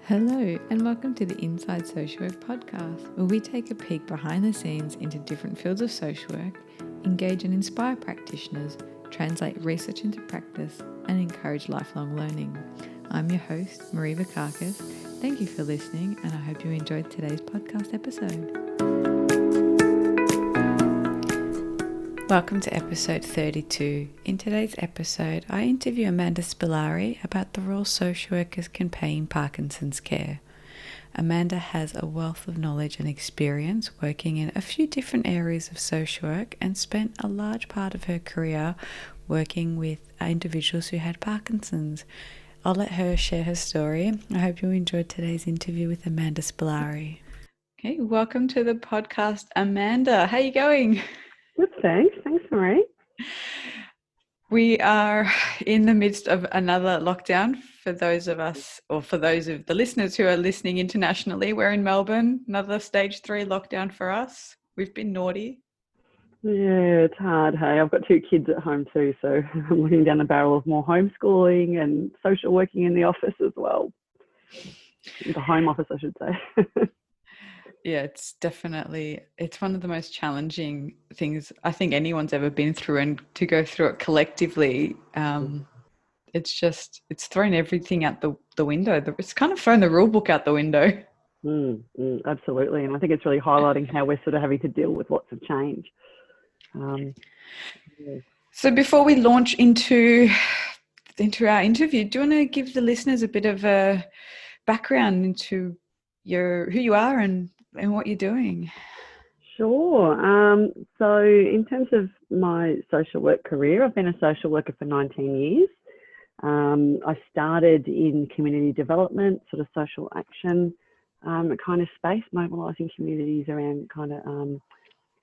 Hello, and welcome to the Inside Social Work podcast, where we take a peek behind the scenes into different fields of social work, engage and inspire practitioners, translate research into practice, and encourage lifelong learning. I'm your host, Marie Vakakis. Thank you for listening, and I hope you enjoyed today's podcast episode. Welcome to episode 32. In today's episode, I interview Amanda Spillari about the role social workers can play in Parkinson's care. Amanda has a wealth of knowledge and experience working in a few different areas of social work and spent a large part of her career working with individuals who had Parkinson's. I'll let her share her story. I hope you enjoyed today's interview with Amanda Spillari. Okay, welcome to the podcast, Amanda. How are you going? Good, thanks. Thanks, Marie. We are in the midst of another lockdown for those of us, or for those of the listeners who are listening internationally. We're in Melbourne, another stage 3 lockdown for us. We've been naughty. Yeah, it's hard. Hey, I've got 2 kids at home too, so I'm looking down the barrel of more homeschooling and social working in the office as well. The home office, I should say. Yeah, it's one of the most challenging things I think anyone's ever been through, and to go through it collectively, it's thrown everything out the window. It's kind of thrown the rule book out the window. Absolutely. And I think it's really highlighting how we're sort of having to deal with lots of change. So before we launch into our interview, do you want to give the listeners a bit of a background into who you are and what you're doing? Sure. So in terms of my social work career, I've been a social worker for 19 years. I started in community development, sort of social action kind of space, mobilising communities around kind of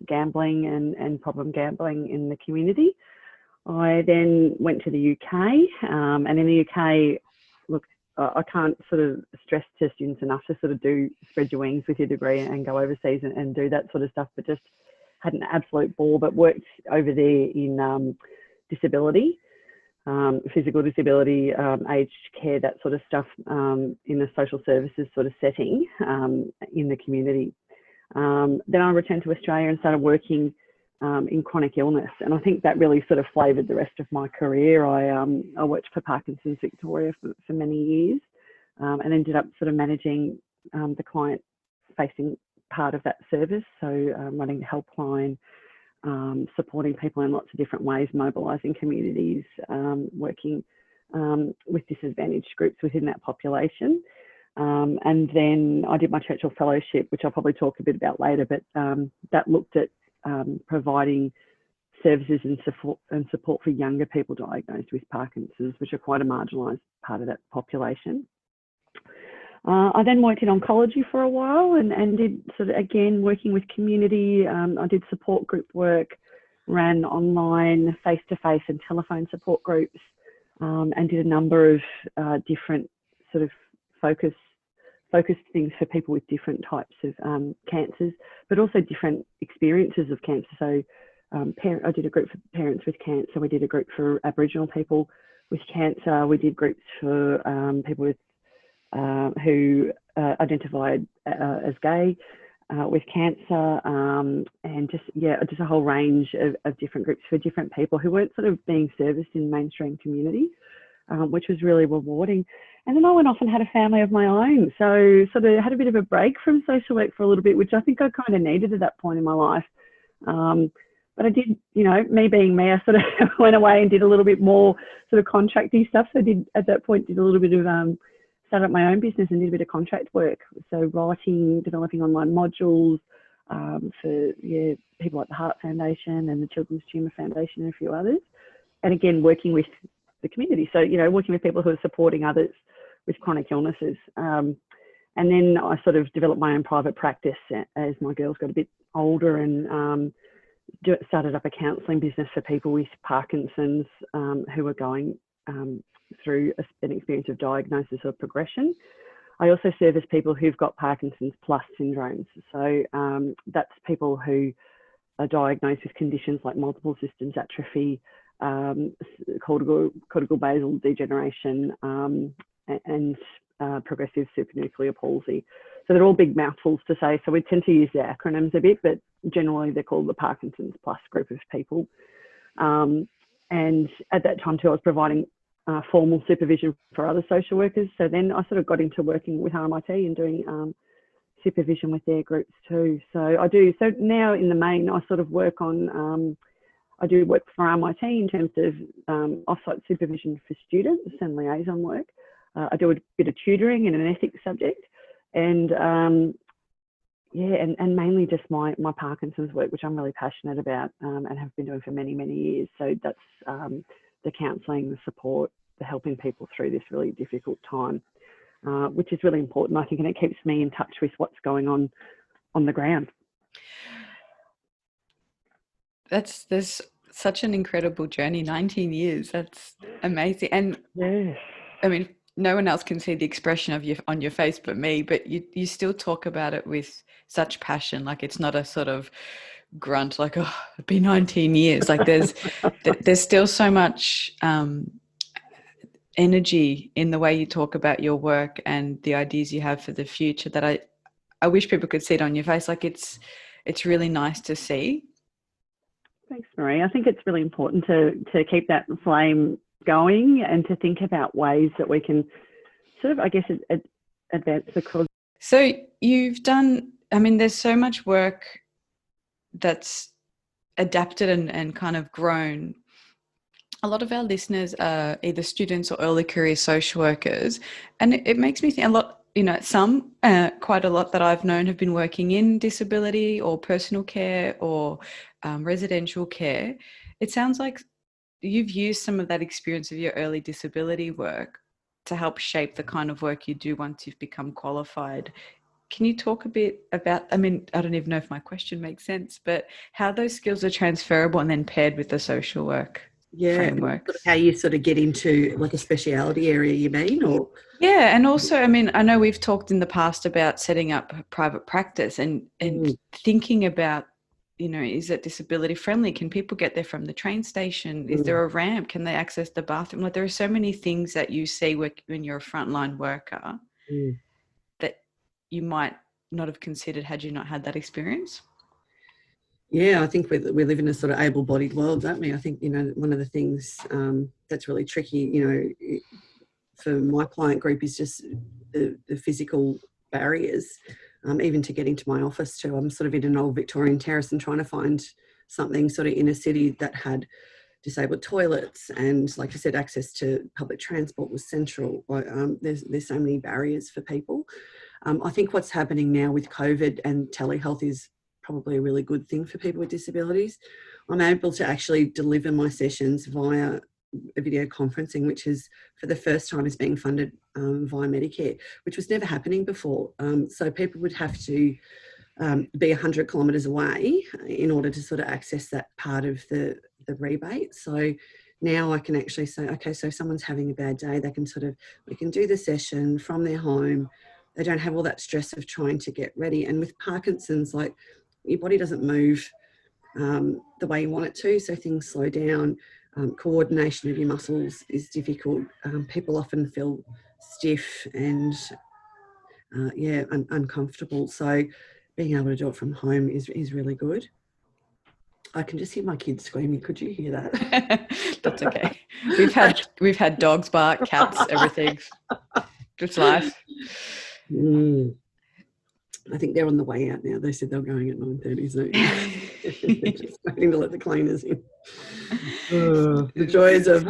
gambling and problem gambling in the community. I then went to the UK, and in the UK, look, I can't sort of stress to students enough to sort of spread your wings with your degree and go overseas and do that sort of stuff, but just had an absolute ball, but worked over there in disability, physical disability, aged care, that sort of stuff, in the social services sort of setting in the community. Then I returned to Australia and started working in chronic illness, and I think that really sort of flavoured the rest of my career. I worked for Parkinsons Victoria for many years, and ended up sort of managing the client-facing part of that service, so running the helpline, supporting people in lots of different ways, mobilising communities, working with disadvantaged groups within that population. And then I did my Churchill Fellowship, which I'll probably talk a bit about later, but that looked at providing services and support for younger people diagnosed with Parkinson's, which are quite a marginalised part of that population. I then worked in oncology for a while and did sort of, again, working with community. I did support group work, ran online, face-to-face and telephone support groups, and did a number of different sort of focused things for people with different types of cancers, but also different experiences of cancer. So I did a group for parents with cancer. We did a group for Aboriginal people with cancer. We did groups for people with who identified as gay with cancer, and just a whole range of different groups for different people who weren't sort of being serviced in mainstream communities, which was really rewarding. And then I went off and had a family of my own. So sort of had a bit of a break from social work for a little bit, which I think I kind of needed at that point in my life. But I did, me being me, I sort of went away and did a little bit more sort of contracty stuff. So I did, at that point, did a little bit of, started up my own business and did a bit of contract work. So writing, developing online modules for people like the Heart Foundation and the Children's Tumour Foundation and a few others. And again, working with the community. So, working with people who are supporting others with chronic illnesses. And then I sort of developed my own private practice as my girls got a bit older, and started up a counselling business for people with Parkinson's who are going through an experience of diagnosis or progression. I also service people who've got Parkinson's plus syndromes. So that's people who are diagnosed with conditions like multiple systems atrophy, cortical basal degeneration, and progressive supranuclear palsy. So they're all big mouthfuls to say. So we tend to use the acronyms a bit, but generally they're called the Parkinson's plus group of people. And at that time too, I was providing formal supervision for other social workers. So then I sort of got into working with RMIT and doing supervision with their groups too. So I do. So now in the main, I sort of work on, I do work for RMIT in terms of off-site supervision for students and liaison work. I do a bit of tutoring in an ethics subject, and yeah, and mainly just my Parkinson's work, which I'm really passionate about and have been doing for many, many years. So that's the counselling, the support, the helping people through this really difficult time, which is really important, I think, and it keeps me in touch with what's going on the ground. There's such an incredible journey, 19 years. That's amazing. And yes, I mean, no one else can see the expression of you on your face but me, but you still talk about it with such passion. Like it's not a sort of grunt, like, oh, it'd be 19 years. Like there's still so much energy in the way you talk about your work and the ideas you have for the future that I wish people could see it on your face. Like it's really nice to see. Thanks, Marie. I think it's really important to keep that flame going and to think about ways that we can sort of, I guess, advance the cause. So you've done, I mean, there's so much work that's adapted and kind of grown. A lot of our listeners are either students or early career social workers, and it makes me think a lot, you know, some, quite a lot that I've known have been working in disability or personal care or residential care. It sounds like you've used some of that experience of your early disability work to help shape the kind of work you do once you've become qualified. Can you talk a bit about, I mean, I don't even know if my question makes sense, but how those skills are transferable and then paired with the social work frameworks? Sort of how you sort of get into like a speciality area, you mean? Or yeah, and also, I mean, I know we've talked in the past about setting up private practice and thinking about, you know, is it disability friendly? Can people get there from the train station? Is there a ramp? Can they access the bathroom? Like there are so many things that you see when you're a frontline worker that you might not have considered had you not had that experience. Yeah, I think we live in a sort of able-bodied world, don't we? I think, you know, one of the things that's really tricky, you know, for my client group is just the physical barriers, even to get into my office too. I'm sort of in an old Victorian terrace and trying to find something sort of in a city that had disabled toilets and, like I said, access to public transport was central. There's so many barriers for people. I think what's happening now with COVID and telehealth is probably a really good thing for people with disabilities. I'm able to actually deliver my sessions via a video conferencing, which is for the first time is being funded via Medicare, which was never happening before. So people would have to be 100 kilometres away in order to sort of access that part of the rebate. So now I can actually say, okay, so if someone's having a bad day, we can do the session from their home. They don't have all that stress of trying to get ready. And with Parkinson's, like, your body doesn't move the way you want it to, so things slow down. Coordination of your muscles is difficult. People often feel stiff and uncomfortable. So being able to do it from home is really good. I can just hear my kids screaming. Could you hear that? That's okay. We've had dogs bark, cats, everything. Just life. I think they're on the way out now. They said they're going at 9:30, so they're just waiting to let the cleaners in. The joys of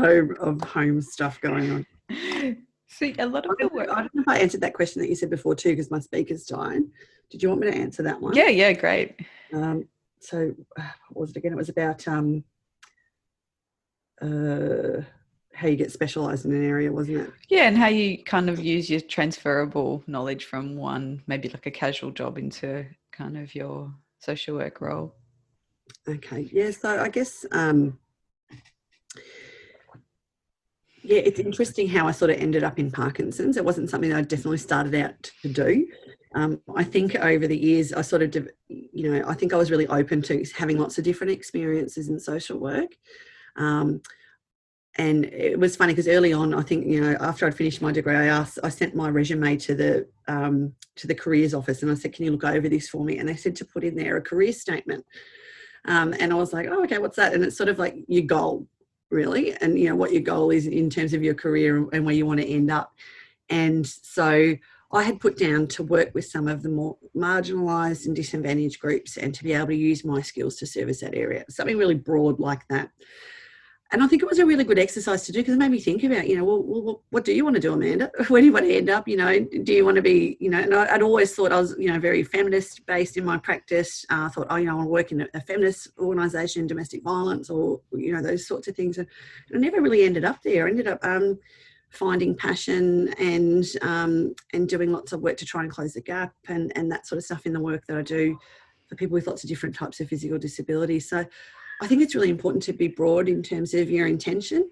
home stuff going on. See, a lot of the work. I don't know if I answered that question that you said before too, because my speaker's died. Did you want me to answer that one? Yeah, great. So what was it again? It was about how you get specialised in an area, wasn't it? Yeah, and how you kind of use your transferable knowledge from one, maybe like a casual job, into kind of your social work role. Okay, yeah, so I guess, it's interesting how I sort of ended up in Parkinson's. It wasn't something that I definitely started out to do. I think over the years, I sort of, I think I was really open to having lots of different experiences in social work. And it was funny because early on, I think, after I'd finished my degree, I sent my resume to the careers office, and I said, can you look over this for me? And they said to put in there a career statement. And I was like, oh, okay, what's that? And it's sort of like your goal, really, and what your goal is in terms of your career and where you want to end up. And so I had put down to work with some of the more marginalised and disadvantaged groups, and to be able to use my skills to service that area, something really broad like that. And I think it was a really good exercise to do, because it made me think about, well, what do you want to do, Amanda? Where do you want to end up? Do you want to be, and I'd always thought I was, very feminist based in my practice. I thought, I want to work in a feminist organisation, domestic violence, or, those sorts of things. And I never really ended up there. I ended up finding passion and doing lots of work to try and close the gap and that sort of stuff in the work that I do for people with lots of different types of physical disabilities. So I think it's really important to be broad in terms of your intention,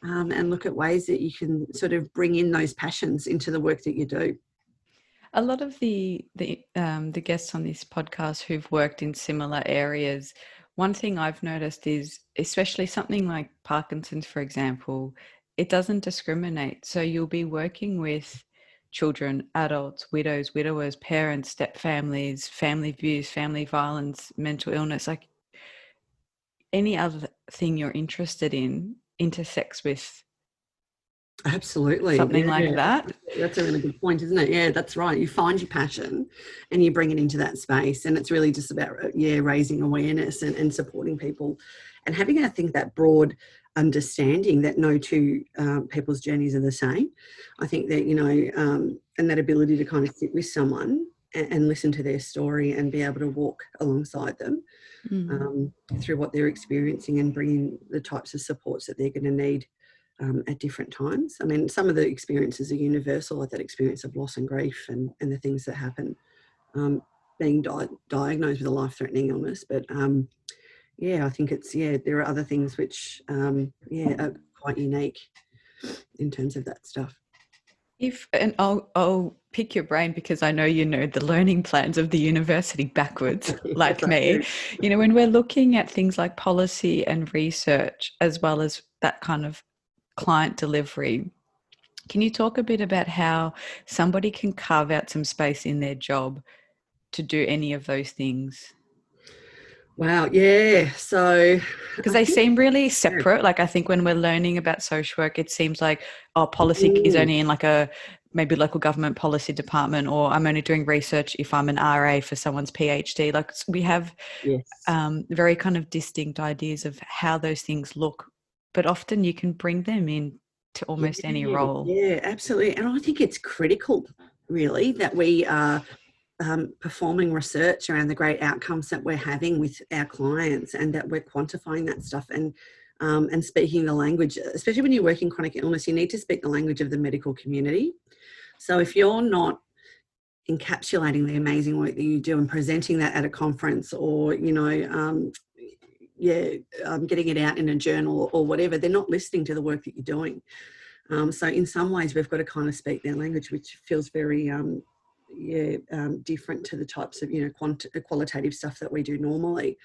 and look at ways that you can sort of bring in those passions into the work that you do. A lot of the guests on this podcast who've worked in similar areas, one thing I've noticed is, especially something like Parkinson's, for example, it doesn't discriminate. So you'll be working with children, adults, widows, widowers, parents, step families, family abuse, family violence, mental illness, like any other thing you're interested in intersects with absolutely something like that. That's a really good point, isn't it? Yeah, that's right. You find your passion and you bring it into that space, and it's really just about raising awareness and supporting people, and having, I think, that broad understanding that no two people's journeys are the same. I think that and that ability to kind of sit with someone and listen to their story and be able to walk alongside them through what they're experiencing, and bring in the types of supports that they're going to need at different times. I mean, some of the experiences are universal, like that experience of loss and grief and the things that happen being diagnosed with a life-threatening illness. But I think it's, there are other things which, are quite unique in terms of that stuff. And I'll pick your brain, because I know you know the learning plans of the university backwards, like me. When we're looking at things like policy and research, as well as that kind of client delivery, can you talk a bit about how somebody can carve out some space in their job to do any of those things? Wow, yeah. So, because they seem really separate. Like, I think when we're learning about social work, it seems like, policy is only in like a maybe local government policy department, or I'm only doing research if I'm an RA for someone's PhD. Like, we have very kind of distinct ideas of how those things look, but often you can bring them in to almost any role. Yeah, absolutely. And I think it's critical, really, that we are performing research around the great outcomes that we're having with our clients, and that we're quantifying that stuff and speaking the language. Especially when you work in chronic illness, you need to speak the language of the medical community. So if you're not encapsulating the amazing work that you do and presenting that at a conference, or getting it out in a journal or whatever, they're not listening to the work that you're doing. So in some ways, we've got to kind of speak their language, which feels very different to the types of qualitative stuff that we do normally.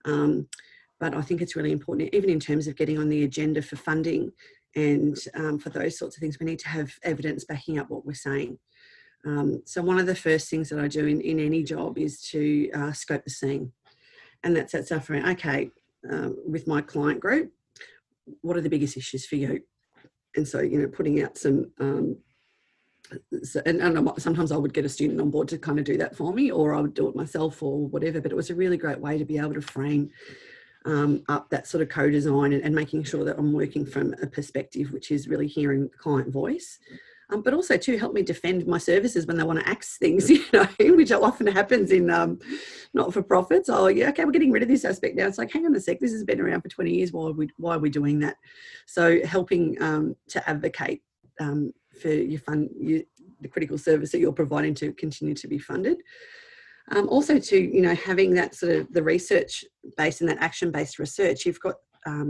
But I think it's really important, even in terms of getting on the agenda for funding and for those sorts of things, we need to have evidence backing up what we're saying. So one of the first things that I do in any job is to scope the scene, and that's that stuff around, okay, with my client group, what are the biggest issues for you? And so, putting out some, and sometimes I would get a student on board to kind of do that for me, or I would do it myself or whatever, but it was a really great way to be able to frame up that sort of co-design and making sure that I'm working from a perspective which is really hearing the client voice. But also to help me defend my services when they want to axe things, which often happens in not-for-profits. Oh, yeah, okay, we're getting rid of this aspect now. It's like, hang on a sec, this has been around for 20 years. Why are we doing that? So helping to advocate for the critical service that you're providing to continue to be funded. Also to, having that sort of the research-based and that action-based research, you've got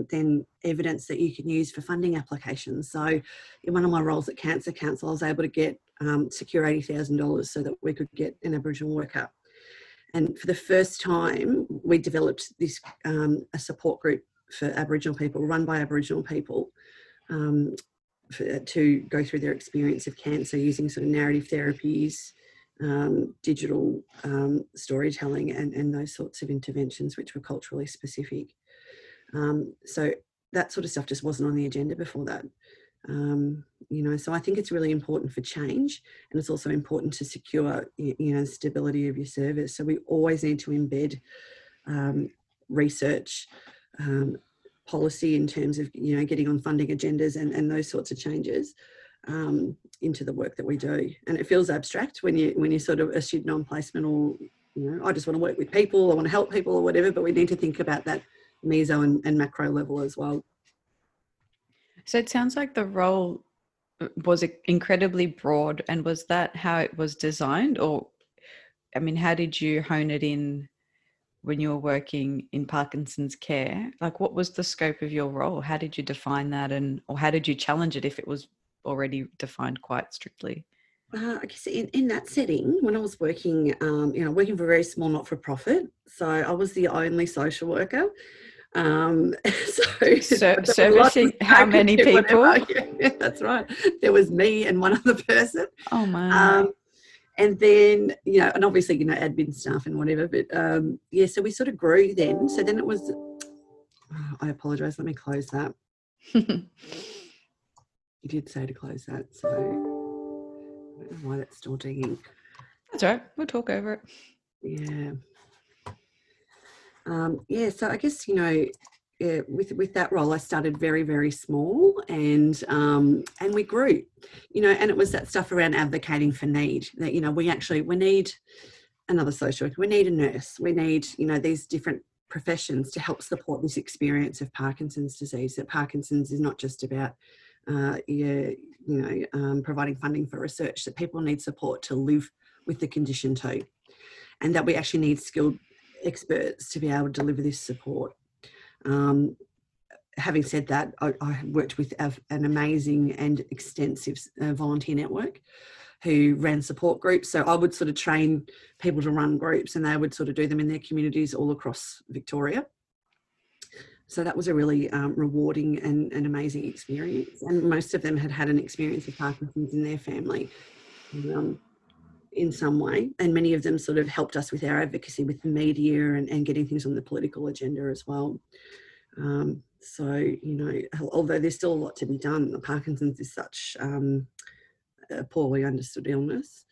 then evidence that you can use for funding applications. So in one of my roles at Cancer Council, I was able to get secure $80,000 so that we could get an Aboriginal worker. And for the first time, we developed this a support group for Aboriginal people, run by Aboriginal people, to go through their experience of cancer using sort of narrative therapies, digital storytelling, and those sorts of interventions which were culturally specific. So that sort of stuff just wasn't on the agenda before that. So I think it's really important for change, and it's also important to secure, the stability of your service. So we always need to embed research, policy in terms of, getting on funding agendas and those sorts of changes into the work that we do. And it feels abstract when you're sort of a student on placement, or, I just want to work with people, I want to help people or whatever, but we need to think about that meso and macro level as well. So it sounds like the role was incredibly broad, and was that how it was designed? Or, how did you hone it in when you were working in Parkinson's care? Like, what was the scope of your role? How did you define that, or how did you challenge it if it was already defined quite strictly? I guess in that setting, when I was working, working for a very small not-for-profit, so I was the only social worker. Servicing how many people? Yeah, that's right. There was me and one other person. Oh my. And then, and obviously, admin staff and whatever, but so we sort of grew then. So then it was, I apologise, let me close that. You did say to close that, so I don't know why that's still digging. That's all right, we'll talk over it. Yeah. So I guess, with that role, I started very, very small, and we grew, and it was that stuff around advocating for need, that, we need another social worker, we need a nurse, we need, these different professions to help support this experience of Parkinson's disease, that Parkinson's is not just about, providing funding for research, that people need support to live with the condition too, and that we actually need skilled experts to be able to deliver this support. Having said that, I worked with an amazing and extensive volunteer network who ran support groups. So I would sort of train people to run groups, and they would sort of do them in their communities all across Victoria. So that was a really rewarding and amazing experience. And most of them had had an experience of Parkinson's in their family in some way. And many of them sort of helped us with our advocacy with the media and getting things on the political agenda as well. Although there's still a lot to be done, Parkinson's is such a poorly understood illness.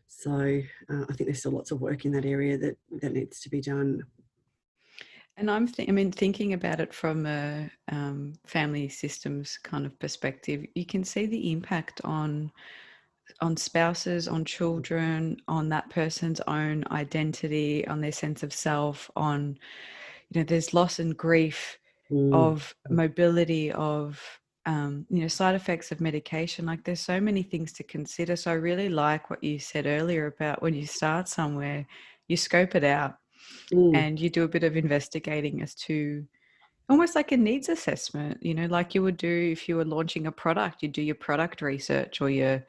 So I think there's still lots of work in that area that needs to be done. And thinking about it from a family systems kind of perspective, you can see the impact on spouses, on children, on that person's own identity, on their sense of self, on, there's loss and grief of mobility, of, side effects of medication. Like, there's so many things to consider. So I really like what you said earlier about when you start somewhere, you scope it out and you do a bit of investigating as to almost like a needs assessment, like you would do if you were launching a product. You do your product research or your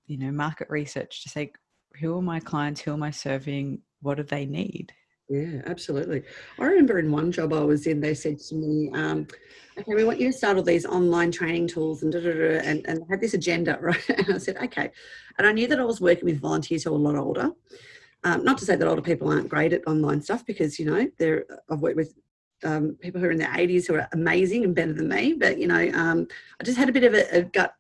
market research to say, who are my clients, who am I serving, what do they need? Yeah, absolutely. I remember in one job I was in, they said to me, okay, we want you to start all these online training tools and and I had this agenda, right? And I said, okay. And I knew that I was working with volunteers who are a lot older. Not to say that older people aren't great at online stuff, because, I've worked with people who are in their 80s who are amazing and better than me. But, I just had a bit of a gut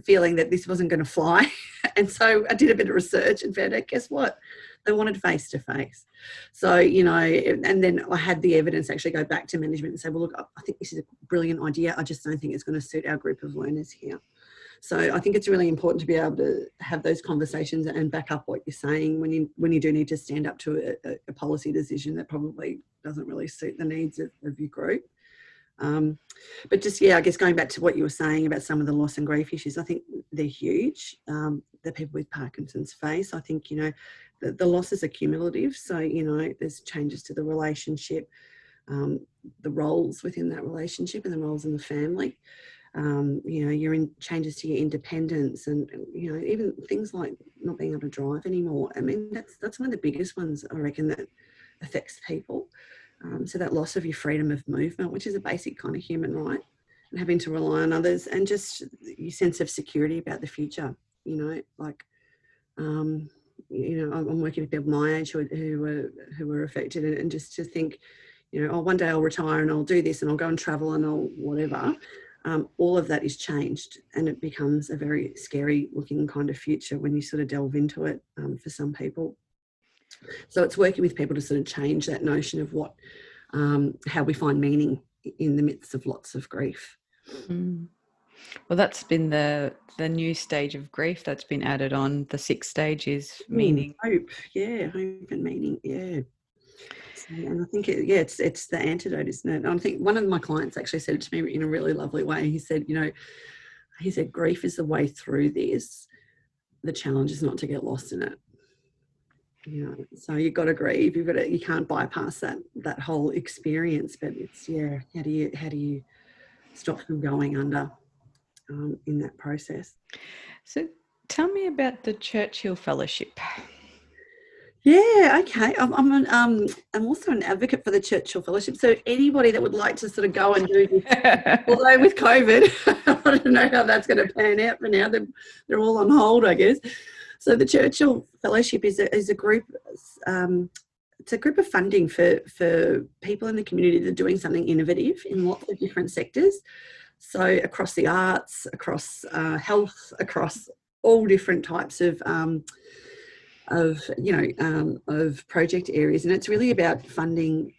feeling that this wasn't going to fly. And so I did a bit of research and found out, guess what? They wanted face-to-face. So, and then I had the evidence actually go back to management and say, well, look, I think this is a brilliant idea. I just don't think it's going to suit our group of learners here. So I think it's really important to be able to have those conversations and back up what you're saying when you do need to stand up to a policy decision that probably doesn't really suit the needs of your group. But just, I guess going back to what you were saying about some of the loss and grief issues, I think they're huge, that people with Parkinson's face. I think, the losses are cumulative. So, there's changes to the relationship, the roles within that relationship and the roles in the family. You're in changes to your independence and even things like not being able to drive anymore. I mean, that's one of the biggest ones, I reckon, that affects people. So that loss of your freedom of movement, which is a basic kind of human right, and having to rely on others, and just your sense of security about the future. Like, I'm working with people my age who were affected, and just to think, one day I'll retire and I'll do this and I'll go and travel and I'll whatever. All of that is changed, and it becomes a very scary looking kind of future when you sort of delve into it, for some people. So it's working with people to sort of change that notion of how we find meaning in the midst of lots of grief. Mm. Well, that's been the new stage of grief that's been added on. The 6th stage is meaning. Hope, hope and meaning, So, and I think it's the antidote, isn't it? And I think one of my clients actually said it to me in a really lovely way. He said, grief is the way through this. The challenge is not to get lost in it. So you've got to grieve. You can't bypass that whole experience. But it's how do you stop from going under in that process? So tell me about the Churchill Fellowship. Yeah, okay. I'm also an advocate for the Churchill Fellowship. So anybody that would like to sort of go and do this, although with COVID, I don't know how that's going to pan out for now. They're all on hold, I guess. So the Churchill Fellowship is a group. It's a group of funding for people in the community that are doing something innovative in lots of different sectors. So across the arts, across health, across all different types of project areas, and it's really about funding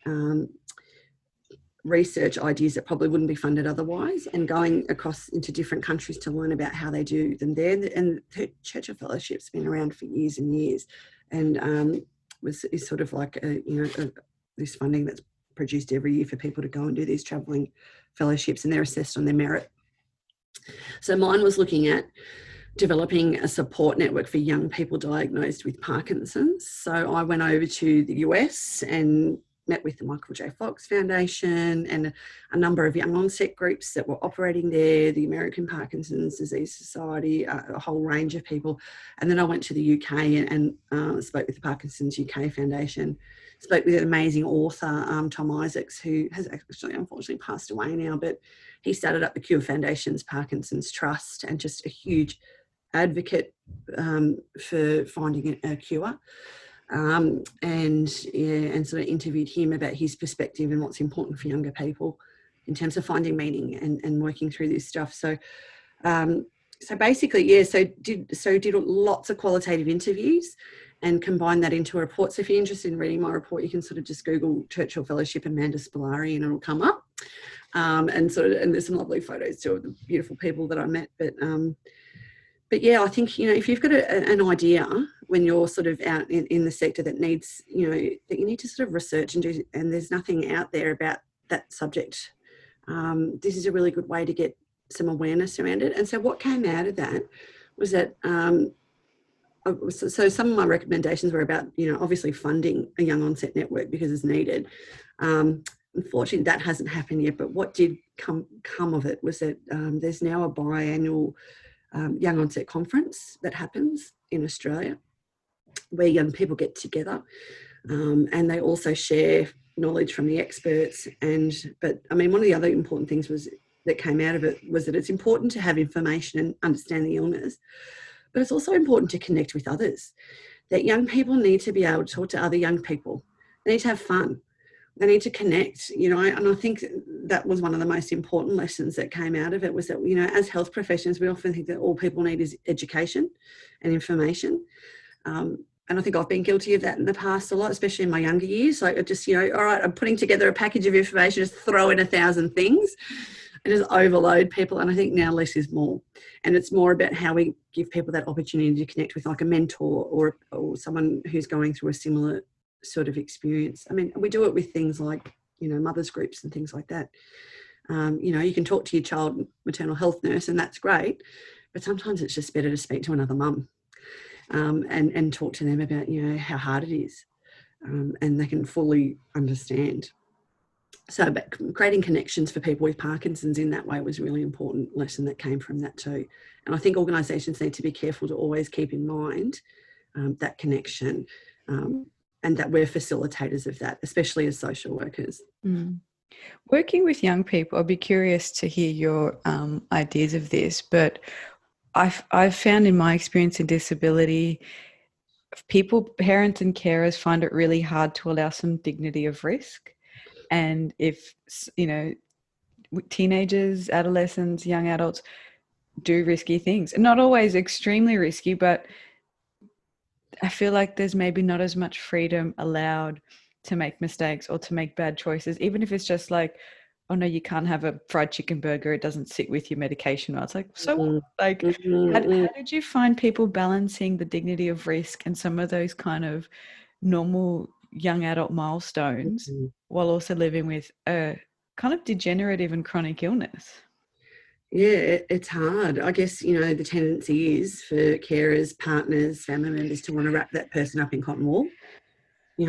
research ideas that probably wouldn't be funded otherwise, and going across into different countries to learn about how they do them there. And the Churchill Fellowship's been around for years and years, and is sort of like this funding that's produced every year for people to go and do these travelling fellowships, and they're assessed on their merit. So mine was looking at developing a support network for young people diagnosed with Parkinson's. So I went over to the US and met with the Michael J. Fox Foundation and a number of young onset groups that were operating there, the American Parkinson's Disease Society, a whole range of people. And then I went to the UK and spoke with the Parkinson's UK Foundation, spoke with an amazing author, Tom Isaacs, who has actually unfortunately passed away now, but he started up the Cure Foundation's Parkinson's Trust, and just a huge advocate for finding a cure. And sort of interviewed him about his perspective and what's important for younger people in terms of finding meaning and working through this stuff. So basically, did lots of qualitative interviews and combined that into a report. So if you're interested in reading my report, you can sort of just Google Churchill Fellowship Amanda Spillari and it'll come up. And there's some lovely photos too of the beautiful people that I met. But yeah, I think, if you've got an idea when you're sort of out in the sector that needs, that you need to sort of research and do, and there's nothing out there about that subject, this is a really good way to get some awareness around it. And so what came out of that was that, so some of my recommendations were about, obviously funding a young onset network because it's needed. Unfortunately, that hasn't happened yet, but what did come of it was that there's now a biannual Young Onset Conference that happens in Australia, where young people get together, and they also share knowledge from the experts. But one of the other important things that came out of it was that it's important to have information and understand the illness, but it's also important to connect with others. That young people need to be able to talk to other young people. They need to have fun. They need to connect, and I think that was one of the most important lessons that came out of it, was that, as health professionals, we often think that all people need is education and information. And I think I've been guilty of that in the past a lot, especially in my younger years. Like, I just, all right, I'm putting together a package of information, just throw in 1,000 things and just overload people. And I think now less is more. And it's more about how we give people that opportunity to connect with like a mentor or someone who's going through a similar sort of experience. We do it with things like, mothers groups and things like that. You can talk to your child maternal health nurse and that's great, but sometimes it's just better to speak to another mum and talk to them about, how hard it is, and they can fully understand. So creating connections for people with Parkinson's in that way was a really important lesson that came from that too. And I think organisations need to be careful to always keep in mind that connection, and that we're facilitators of that, especially as social workers. Mm. Working with young people, I'd be curious to hear your ideas of this, but I've found in my experience in disability, people, parents and carers find it really hard to allow some dignity of risk. And if, teenagers, adolescents, young adults do risky things, not always extremely risky, but I feel like there's maybe not as much freedom allowed to make mistakes or to make bad choices, even if it's just like, oh no, you can't have a fried chicken burger, it doesn't sit with your medication. Well, it's like, so what? Like, how did you find people balancing the dignity of risk and some of those kind of normal young adult milestones while also living with a kind of degenerative and chronic illness? Yeah, it's hard. I guess, the tendency is for carers, partners, family members to want to wrap that person up in cotton wool.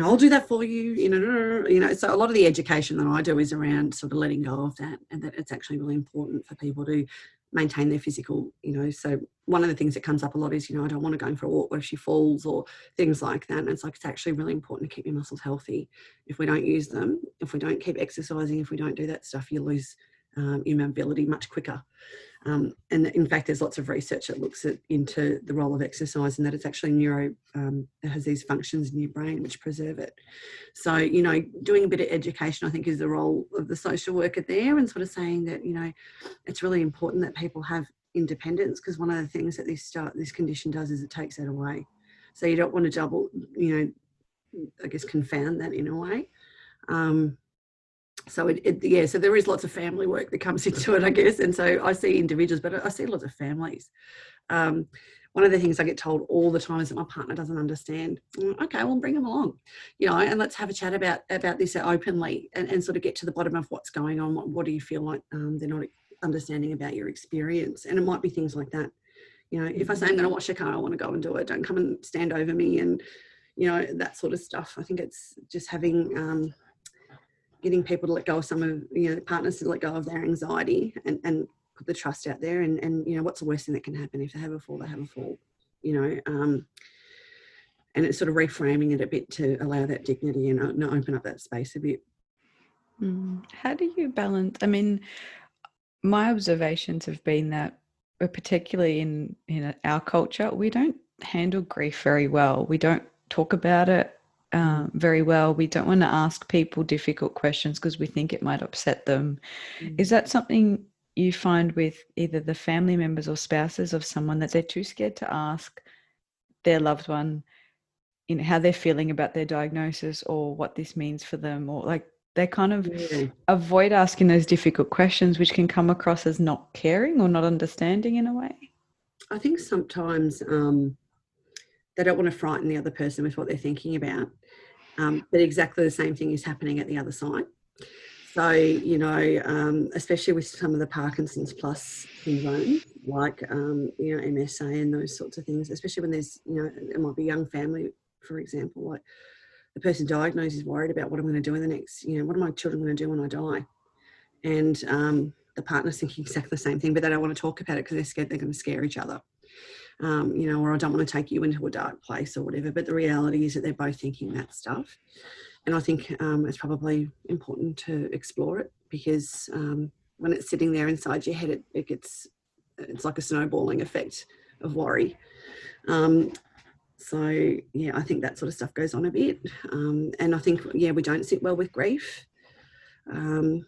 I'll do that for you, so a lot of the education that I do is around sort of letting go of that, and that it's actually really important for people to maintain their physical, so one of the things that comes up a lot is, I don't want to go for a walk, what if she falls, or things like that. And it's like, it's actually really important to keep your muscles healthy. If we don't use them, if we don't keep exercising, if we don't do that stuff, you lose your mobility much quicker. And in fact, there's lots of research that looks into the role of exercise, and that it's actually it has these functions in your brain which preserve it. So, doing a bit of education, I think, is the role of the social worker there, and sort of saying that, it's really important that people have independence, because one of the things that this condition does is it takes that away. So you don't want to double, I guess, confound that in a way. So so there is lots of family work that comes into it, I guess. And so I see individuals, but I see lots of families. One of the things I get told all the time is that my partner doesn't understand. Okay, well, bring them along, and let's have a chat about this openly, and sort of get to the bottom of what's going on. What do you feel like they're not understanding about your experience? And it might be things like that. If I say I'm going to wash a car, I want to go and do it. Don't come and stand over me, and that sort of stuff. I think it's just having getting people to let go of some of, partners to let go of their anxiety, and put the trust out there, and what's the worst thing that can happen? If they have a fall, they have a fall, and it's sort of reframing it a bit to allow that dignity and open up that space a bit. How do you balance? I mean, my observations have been that, particularly in our culture, we don't handle grief very well. We don't talk about it very well. We don't want to ask people difficult questions because we think it might upset them. Is that something you find with either the family members or spouses of someone, that they're too scared to ask their loved one, how they're feeling about their diagnosis or what this means for them, or like they kind of avoid asking those difficult questions, which can come across as not caring or not understanding in a way? I think sometimes they don't want to frighten the other person with what they're thinking about. But exactly the same thing is happening at the other side. So, especially with some of the Parkinson's plus syndrome, like, MSA and those sorts of things, especially when there's, it might be a young family, for example, like the person diagnosed is worried about what I'm going to do in the next, what are my children going to do when I die? And the partner's thinking exactly the same thing, but they don't want to talk about it because they're scared they're going to scare each other. Or I don't want to take you into a dark place or whatever. But the reality is that they're both thinking that stuff. And I think it's probably important to explore it, because when it's sitting there inside your head, it's like a snowballing effect of worry. So, I think that sort of stuff goes on a bit. And I think, we don't sit well with grief. And,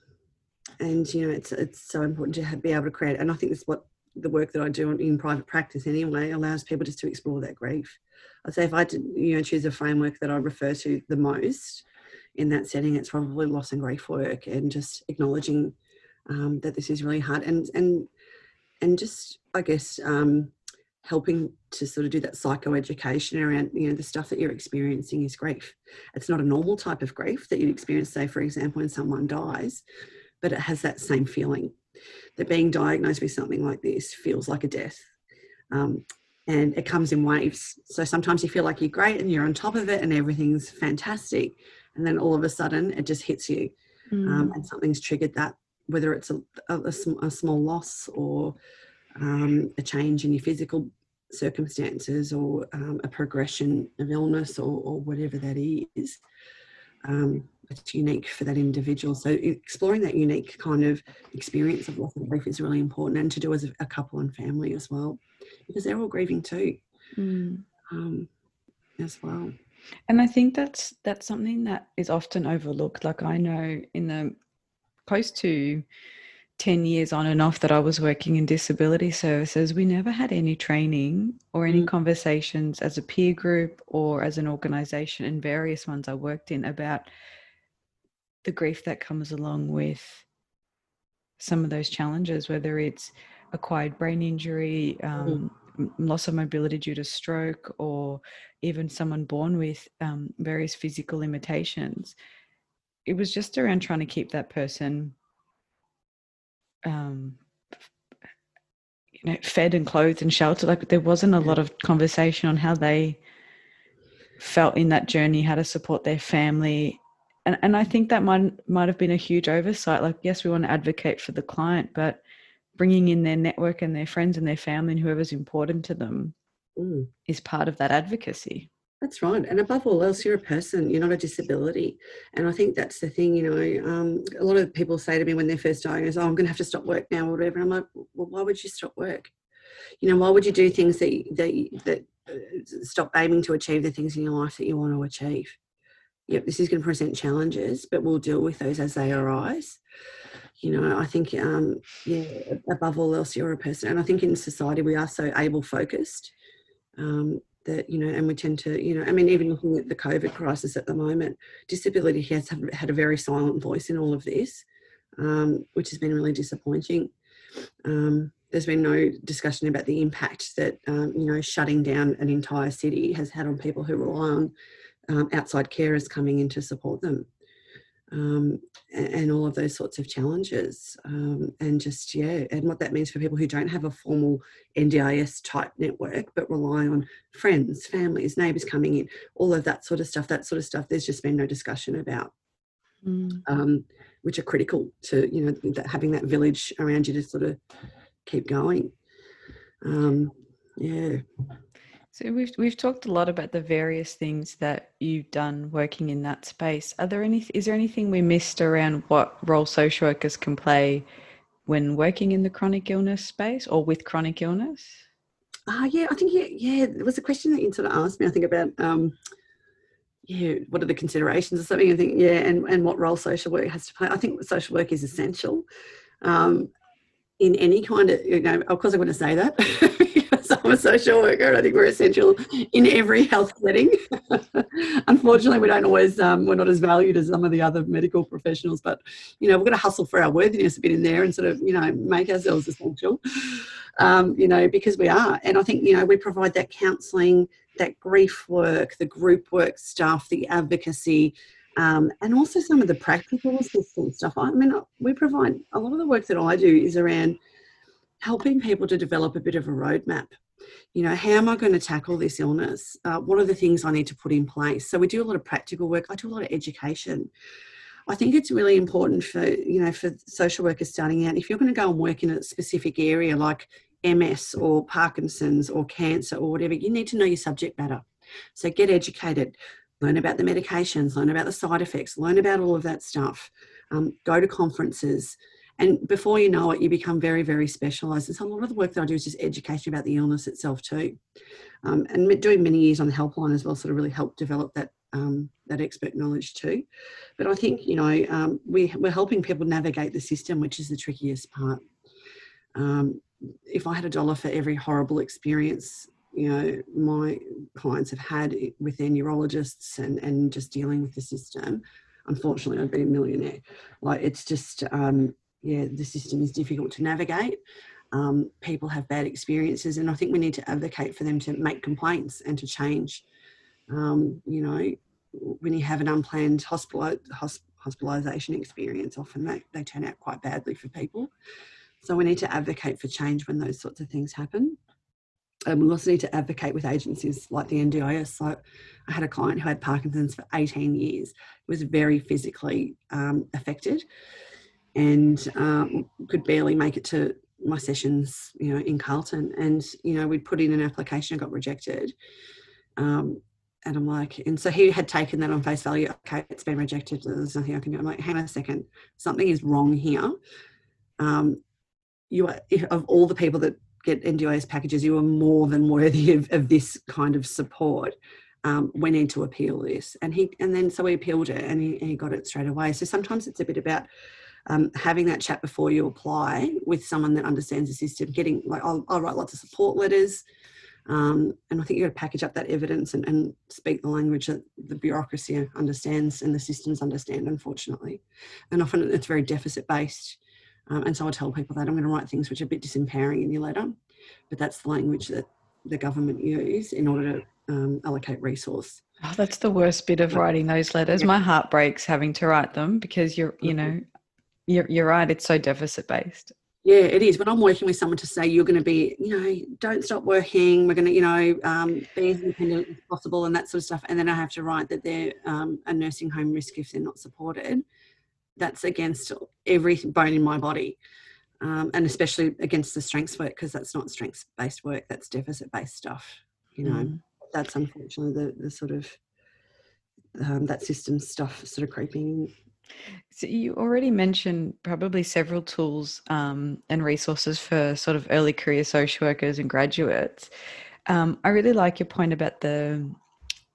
it's so important to be able to create. And I think that's what the work that I do in private practice anyway allows people just to explore that grief. I'd say if I did, choose a framework that I refer to the most in that setting, it's probably loss and grief work, and just acknowledging that this is really hard, and just, I guess, helping to sort of do that psychoeducation around, the stuff that you're experiencing is grief. It's not a normal type of grief that you'd experience, say, for example, when someone dies, but it has that same feeling. That being diagnosed with something like this feels like a death. And it comes in waves. So sometimes you feel like you're great and you're on top of it and everything's fantastic. And then all of a sudden it just hits you. And something's triggered that, whether it's a small loss, or a change in your physical circumstances, or a progression of illness, or whatever that is. that's unique for that individual. So exploring that unique kind of experience of loss and grief is really important, and to do as a couple and family as well, because they're all grieving too, as well. And I think that's something that is often overlooked. Like, I know in the close to 10 years on and off that I was working in disability services, we never had any training or any conversations as a peer group or as an organisation, and various ones I worked in, about the grief that comes along with some of those challenges, whether it's acquired brain injury, loss of mobility due to stroke, or even someone born with various physical limitations. It was just around trying to keep that person fed and clothed and sheltered. Like, there wasn't a lot of conversation on how they felt in that journey, how to support their family. And I think that might have been a huge oversight. Like, yes, we want to advocate for the client, but bringing in their network and their friends and their family and whoever's important to them is part of that advocacy. That's right. And above all else, you're a person, you're not a disability. And I think that's the thing, a lot of people say to me when they're first diagnosed, I'm going to have to stop work now or whatever. And I'm like, well, why would you stop work? Why would you do things that stop aiming to achieve the things in your life that you want to achieve? Yep, this is going to present challenges, but we'll deal with those as they arise. I think, above all else, you're a person. And I think in society we are so able-focused that, and we tend to, even looking at the COVID crisis at the moment, disability has had a very silent voice in all of this, which has been really disappointing. There's been no discussion about the impact that, shutting down an entire city has had on people who rely on outside carers coming in to support them, and all of those sorts of challenges, and just, and what that means for people who don't have a formal NDIS type network but rely on friends, families, neighbours coming in, all of that sort of stuff. There's just been no discussion about, which are critical to, having that village around you to sort of keep going. So we've talked a lot about the various things that you've done working in that space. Is there anything we missed around what role social workers can play when working in the chronic illness space or with chronic illness? I think, there was a question that you sort of asked me, I think, about, what are the considerations or something? I think, and what role social work has to play. I think social work is essential in any kind of, of course I want to say that because I'm a social worker and I think we're essential in every health setting. Unfortunately, we don't always, we're not as valued as some of the other medical professionals, but, we've got to hustle for our worthiness a bit in there and sort of, make ourselves essential, because we are. And I think, we provide that counselling, that grief work, the group work stuff, the advocacy, and also some of the practical assistance stuff. We provide, a lot of the work that I do is around helping people to develop a bit of a roadmap. How am I going to tackle this illness? What are the things I need to put in place? So we do a lot of practical work. I do a lot of education. I think it's really important for social workers starting out, if you're going to go and work in a specific area like MS or Parkinson's or cancer or whatever, you need to know your subject matter. So get educated. Learn about the medications, learn about the side effects, learn about all of that stuff. Go to conferences. And before you know it, you become very, very specialised. And so a lot of the work that I do is just education about the illness itself too. And doing many years on the helpline as well sort of really helped develop that expert knowledge too. But I think, we're helping people navigate the system, which is the trickiest part. If I had $1 for every horrible experience my clients have had with their neurologists and just dealing with the system, unfortunately I'd be a millionaire. Like, it's just, the system is difficult to navigate. People have bad experiences, and I think we need to advocate for them to make complaints and to change. When you have an unplanned hospitalisation experience, often they turn out quite badly for people. So we need to advocate for change when those sorts of things happen. We also need to advocate with agencies like the NDIS. So I had a client who had Parkinson's for 18 years. He was very physically affected and could barely make it to my sessions, in Carlton. And, we'd put in an application and got rejected. And I'm like, and so he had taken that on face value. Okay, it's been rejected. There's nothing I can do. I'm like, hang on a second, something is wrong here. You are, of all the people that get NDIS packages, you are more than worthy of this kind of support. We need to appeal this. And then so we appealed it, and he got it straight away. So sometimes it's a bit about having that chat before you apply with someone that understands the system, getting like, I'll write lots of support letters. And I think you've got to package up that evidence and speak the language that the bureaucracy understands and the systems understand, unfortunately. And often it's very deficit based. And so I tell people that I'm going to write things which are a bit disempowering in your letter, but that's the language that the government use in order to allocate resource. Oh, that's the worst bit of writing those letters. My heart breaks having to write them because you're right. It's so deficit based. Yeah, it is. When I'm working with someone to say you're going to be, don't stop working, we're going to, be as independent as possible and that sort of stuff. And then I have to write that they're a nursing home risk if they're not supported. That's against every bone in my body. And especially against the strengths work, because that's not strengths-based work, that's deficit-based stuff. That's unfortunately the sort of that system stuff sort of creeping in. So you already mentioned probably several tools and resources for sort of early career social workers and graduates. I really like your point about the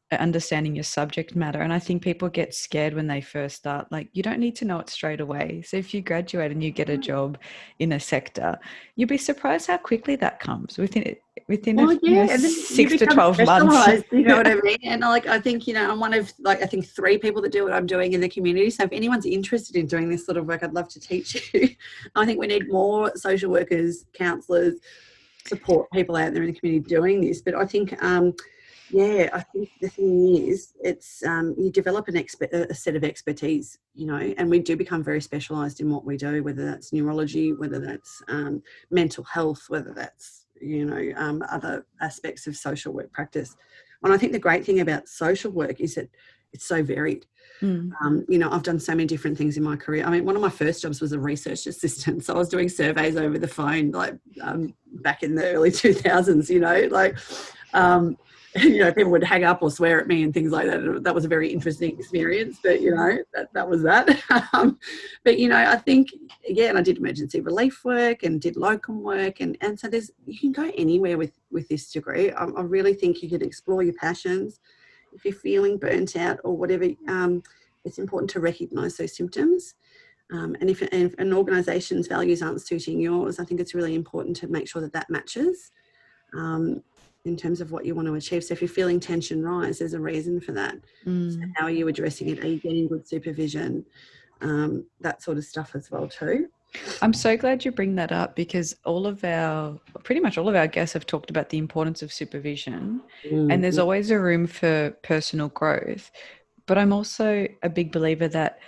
understanding your subject matter. And I think people get scared when they first start. Like, you don't need to know it straight away. So if you graduate and you get a job in a sector, you'll be surprised how quickly that comes within 6 to 12 months. You know what I mean? And I think, I'm one of I think 3 people that do what I'm doing in the community. So if anyone's interested in doing this sort of work, I'd love to teach you. I think we need more social workers, counsellors, support people out there in the community doing this. But I think I think the thing is, it's you develop a set of expertise, and we do become very specialised in what we do, whether that's neurology, whether that's mental health, whether that's, other aspects of social work practice. And I think the great thing about social work is that it's so varied. I've done so many different things in my career. I mean, one of my first jobs was a research assistant. So I was doing surveys over the phone, back in the early 2000s, people would hang up or swear at me and things like that. That was a very interesting experience, but, that was that. But, I think, again, I did emergency relief work and did locum work. And so you can go anywhere with this degree. I really think you can explore your passions. If you're feeling burnt out or whatever, it's important to recognise those symptoms. And if an organisation's values aren't suiting yours, I think it's really important to make sure that matches. In terms of what you want to achieve. So if you're feeling tension rise, there's a reason for that. So how are you addressing it? Are you getting good supervision? That sort of stuff as well too. I'm so glad you bring that up, because pretty much all of our guests have talked about the importance of supervision, and there's always a room for personal growth. But I'm also a big believer that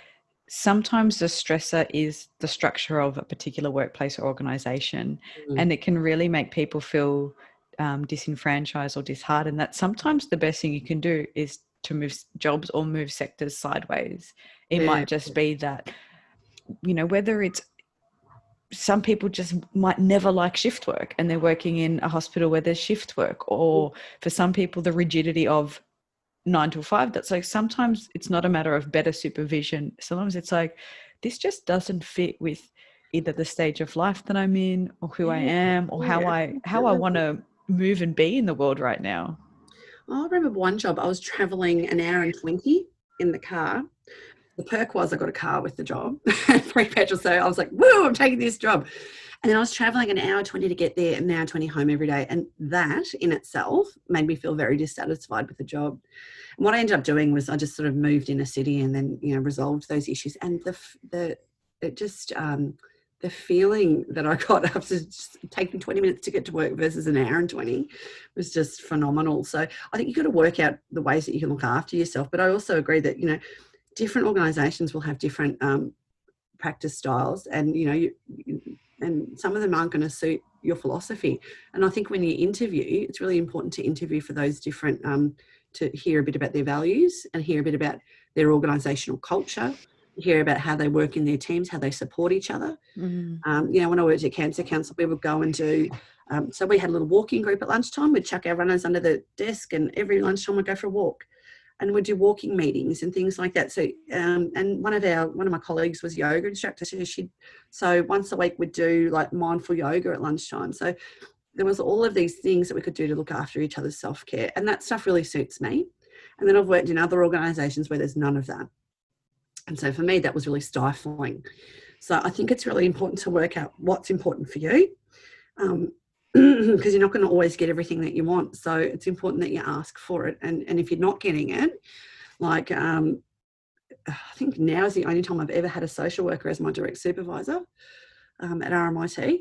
sometimes the stressor is the structure of a particular workplace or organisation, and it can really make people feel disenfranchised or disheartened. That sometimes the best thing you can do is to move jobs or move sectors sideways. It might just be that, whether it's, some people just might never like shift work and they're working in a hospital where there's shift work, or for some people the rigidity of 9 to 5. That's sometimes it's not a matter of better supervision. Sometimes it's this just doesn't fit with either the stage of life that I'm in, or who I am, or how I want to move and be in the world right now. I remember one job, I was travelling an hour and 20 in the car. The perk was I got a car with the job, free petrol. So I was like, woo, I'm taking this job. And then I was travelling an hour 20 to get there and an hour 20 home every day. And that in itself made me feel very dissatisfied with the job. And what I ended up doing was I just sort of moved in a city and then, resolved those issues. And the feeling that I got after just taking 20 minutes to get to work versus an hour and 20 was just phenomenal. So I think you've got to work out the ways that you can look after yourself. But I also agree that, different organisations will have different practice styles, and, and some of them aren't going to suit your philosophy. And I think when you interview, it's really important to interview for those different, to hear a bit about their values and hear a bit about their organisational culture, hear about how they work in their teams, how they support each other. When I worked at Cancer Council, we would go and do, so we had a little walking group at lunchtime. We'd chuck our runners under the desk, and every lunchtime we'd go for a walk. and we'd do walking meetings and things like that. So, and one of my colleagues was yoga instructor. So once a week we'd do like mindful yoga at lunchtime. So there was all of these things that we could do to look after each other's self-care. And that stuff really suits me. And then I've worked in other organisations where there's none of that. And so for me, that was really stifling. So I think it's really important to work out what's important for you, because you're not going to always get everything that you want. So it's important that you ask for it. And if you're not getting it, like I think now is the only time I've ever had a social worker as my direct supervisor at RMIT.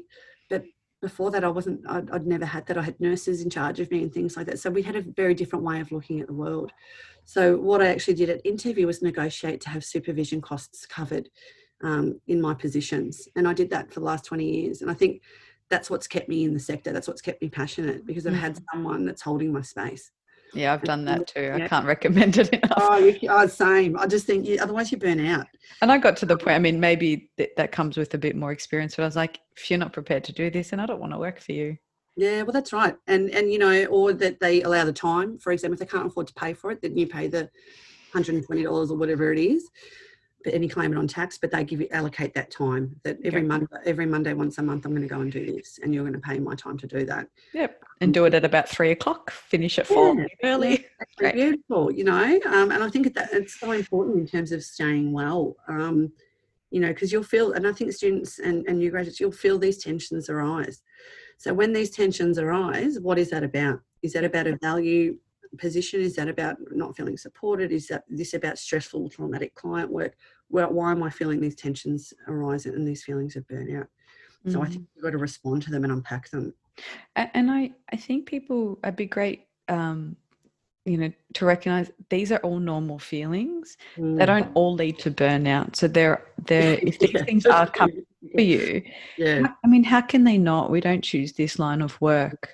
But before that, I'd never had that. I had nurses in charge of me and things like that. So we had a very different way of looking at the world. So what I actually did at interview was negotiate to have supervision costs covered in my positions. And I did that for the last 20 years. And I think that's what's kept me in the sector. That's what's kept me passionate, because I've had someone that's holding my space. Yeah, I've done that too. Yeah. I can't recommend it enough. Oh, same. I just think otherwise you burn out. And I got to the point, I mean, maybe that comes with a bit more experience, but I was like, if you're not prepared to do this, then I don't want to work for you. Yeah, well, that's right. And or that they allow the time. For example, if they can't afford to pay for it, then you pay the $120 or whatever it is, and you claim it on tax, but they allocate that time, that every Monday once a month I'm going to go and do this, and you're going to pay my time to do that. Yep. And do it at about 3:00, finish at 4 early. Yeah, beautiful, and I think that it's so important in terms of staying well, because you'll feel, and I think students and new graduates, you'll feel these tensions arise. So when these tensions arise, what is that about? Is that about a value position? Is that about not feeling supported? Is that this about stressful, traumatic client work? Well, why am I feeling these tensions arise and these feelings of burnout? So I think you've got to respond to them and unpack them. And I think people, it'd be great, to recognize these are all normal feelings. They don't all lead to burnout. So if these things are coming for you, I mean, how can they not? We don't choose this line of work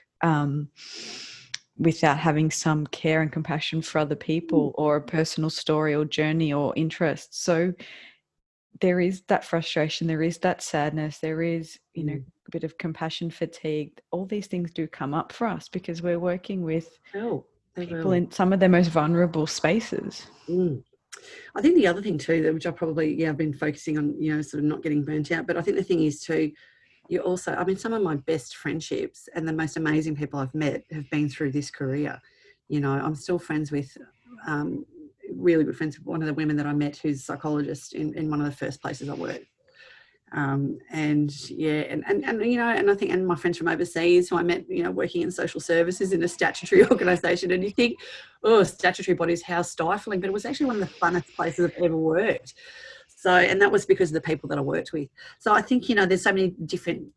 without having some care and compassion for other people, or a personal story or journey or interest. So there is that frustration, there is that sadness, there is, a bit of compassion fatigue. All these things do come up for us because we're working with people in some of their most vulnerable spaces. I think the other thing too, which I've been focusing on, sort of not getting burnt out, but I think the thing is too, some of my best friendships and the most amazing people I've met have been through this career. I'm still friends with, really good friends with one of the women that I met who's a psychologist in one of the first places I worked. And I think, and my friends from overseas who I met, working in social services in a statutory organisation, and you think, statutory bodies, how stifling, but it was actually one of the funnest places I've ever worked. So, and that was because of the people that I worked with. So I think, there's so many different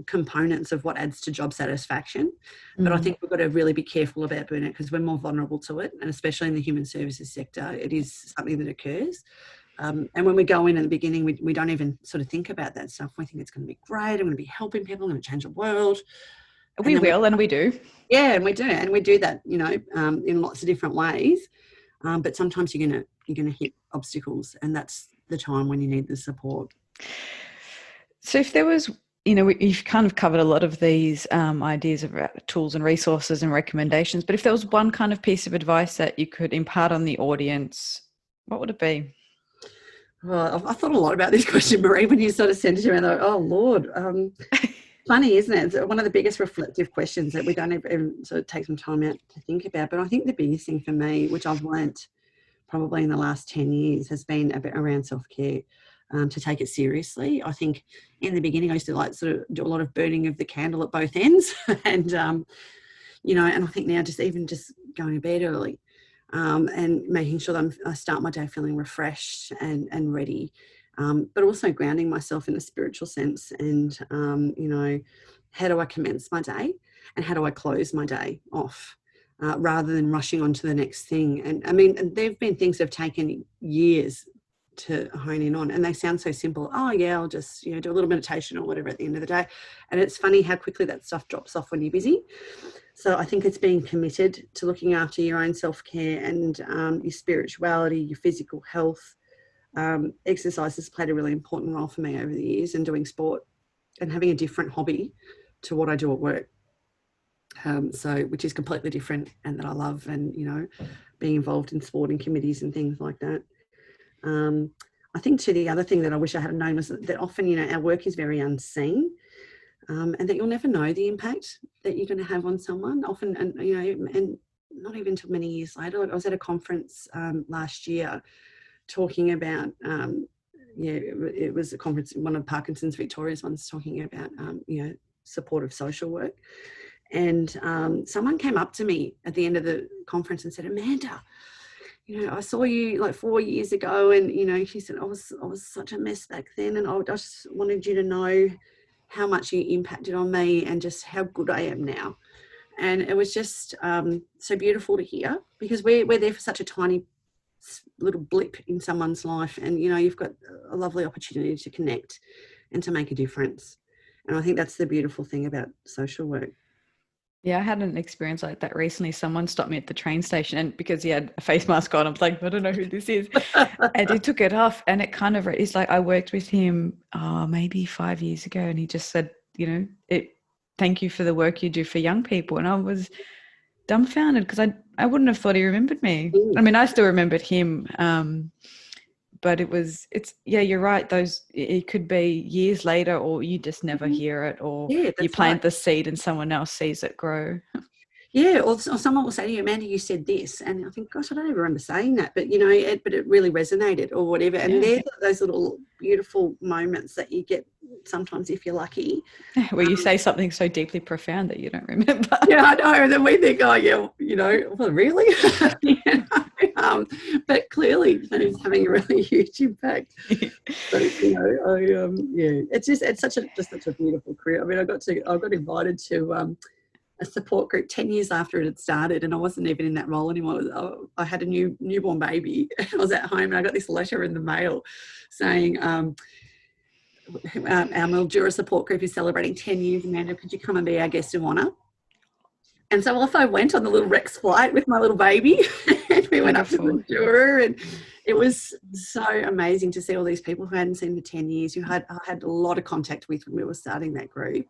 components of what adds to job satisfaction. But I think we've got to really be careful about burnout because we're more vulnerable to it. And especially in the human services sector, it is something that occurs. And when we go in at the beginning, we don't even sort of think about that stuff. We think it's going to be great. I'm going to be helping people. I'm going to change the world. And we do. Yeah, and we do. And we do that, in lots of different ways. But sometimes you're going to hit obstacles, and that's the time when you need the support. So if there was, you've kind of covered a lot of these ideas about tools and resources and recommendations, but if there was one kind of piece of advice that you could impart on the audience, what would it be? Well, I thought a lot about this question, Marie, when you sort of sent it to me. I thought, oh, Lord. Funny, isn't it? It's one of the biggest reflective questions that we don't even sort of take some time out to think about. But I think the biggest thing for me, which I've learnt probably in the last 10 years, has been a bit around self-care, to take it seriously. I think in the beginning I used to sort of do a lot of burning of the candle at both ends and, and I think now just going to bed early and making sure that I start my day feeling refreshed and ready, but also grounding myself in a spiritual sense and, how do I commence my day and how do I close my day off? Rather than rushing on to the next thing. And I mean, there have been things that have taken years to hone in on, and they sound so simple. Oh yeah, I'll just, do a little meditation or whatever at the end of the day. And it's funny how quickly that stuff drops off when you're busy. So I think it's being committed to looking after your own self-care and your spirituality, your physical health. Exercise has played a really important role for me over the years, and doing sport and having a different hobby to what I do at work So which is completely different, and that I love, and being involved in sporting committees and things like that. I think too, the other thing that I wish I had known was that often our work is very unseen, and that you'll never know the impact that you're going to have on someone often, and not even until many years later. I was at a conference last year talking about it was a conference, one of Parkinson's Victoria's ones, talking about supportive social work. And someone came up to me at the end of the conference and said, Amanda, I saw you like 4 years ago, and she said, I was such a mess back then, and I just wanted you to know how much you impacted on me and just how good I am now. And it was just so beautiful to hear, because we're there for such a tiny little blip in someone's life, and you've got a lovely opportunity to connect and to make a difference. And I think that's the beautiful thing about social work. Yeah, I had an experience like that recently. Someone stopped me at the train station, and because he had a face mask on, I was like, I don't know who this is. And he took it off, and it's like, I worked with him maybe 5 years ago, and he just said, thank you for the work you do for young people. And I was dumbfounded, because I wouldn't have thought he remembered me. I mean, I still remembered him, but you're right. It could be years later, or you just never hear it, or you plant the seed and someone else sees it grow. Yeah, or someone will say to you, Amanda, you said this, and I think, gosh, I don't even remember saying that, but but it really resonated, or whatever. And they're those little beautiful moments that you get sometimes if you're lucky, where you say something so deeply profound that you don't remember. Yeah, I know. And then we think, oh yeah, well, really? But clearly, it's having a really huge impact. So it's such a beautiful career. I mean, I got invited to a support group 10 years after it had started, and I wasn't even in that role anymore. I had a newborn baby, and I was at home, and I got this letter in the mail saying, our Mildura support group is celebrating 10 years. Amanda, could you come and be our guest of honour? And so off I went on the little Rex flight with my little baby, and we went up to Mildura, and it was so amazing to see all these people who hadn't seen for 10 years, who I had a lot of contact with when we were starting that group,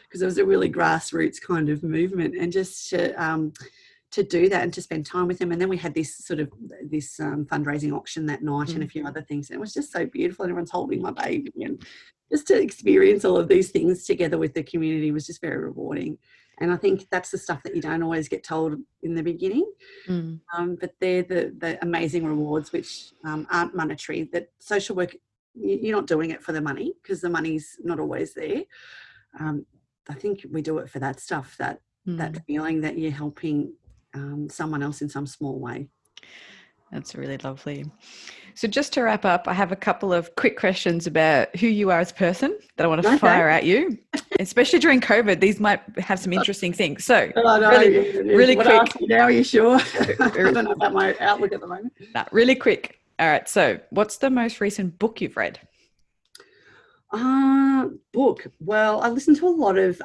because it was a really grassroots kind of movement, and just to do that and to spend time with them. And then we had this fundraising auction that night, and a few other things. And it was just so beautiful, and everyone's holding my baby, and just to experience all of these things together with the community was just very rewarding. And I think that's the stuff that you don't always get told in the beginning. But they're the amazing rewards, which aren't monetary. That social work, you're not doing it for the money, because the money's not always there. I think we do it for that stuff, that feeling that you're helping someone else in some small way. That's really lovely. So just to wrap up, I have a couple of quick questions about who you are as a person that I want to fire at you, especially during COVID. These might have some interesting things. So really quick. Now, are you sure? I don't know about my outlook at the moment. No, really quick. All right. So what's the most recent book you've read? Book. Well, I listen to a lot of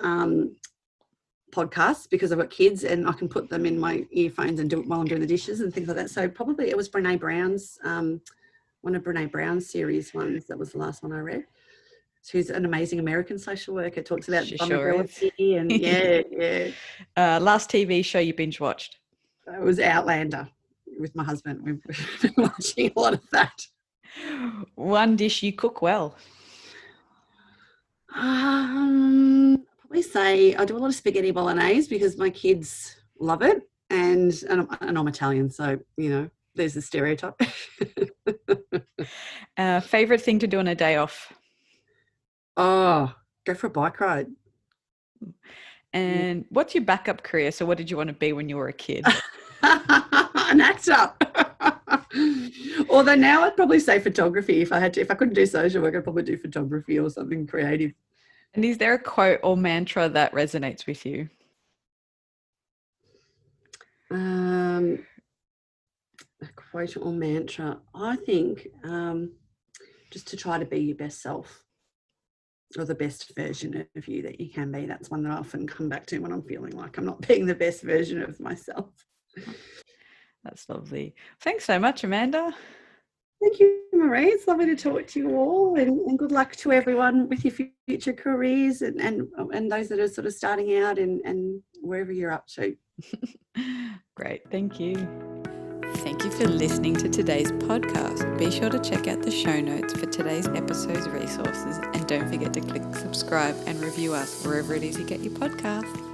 podcasts because I've got kids, and I can put them in my earphones and do it while I'm doing the dishes and things like that. So probably it was Brene Brown's, one of Brene Brown's series ones. That was the last one I read. She's an amazing American social worker. Talks about vulnerability and last TV show you binge watched? It was Outlander with my husband. We've been watching a lot of that. One dish you cook well? Probably say I do a lot of spaghetti bolognese because my kids love it, and I'm Italian, so there's the stereotype. Favorite thing to do on a day off? Oh, go for a bike ride. And what's your backup career? So what did you want to be when you were a kid? An actor. Although now I'd probably say photography. If I couldn't do social work, I'd probably do photography or something creative. And is there a quote or mantra that resonates with you? A quote or mantra, I think, just to try to be your best self, or the best version of you that you can be. That's one that I often come back to when I'm feeling like I'm not being the best version of myself. That's lovely. Thanks so much, Amanda. Thank you, Marie. It's lovely to talk to you all, and good luck to everyone with your future careers and those that are sort of starting out and wherever you're up to. Great, thank you. Thank you for listening to today's podcast. Be sure to check out the show notes for today's episode's resources, and don't forget to click subscribe and review us wherever it is you get your podcast.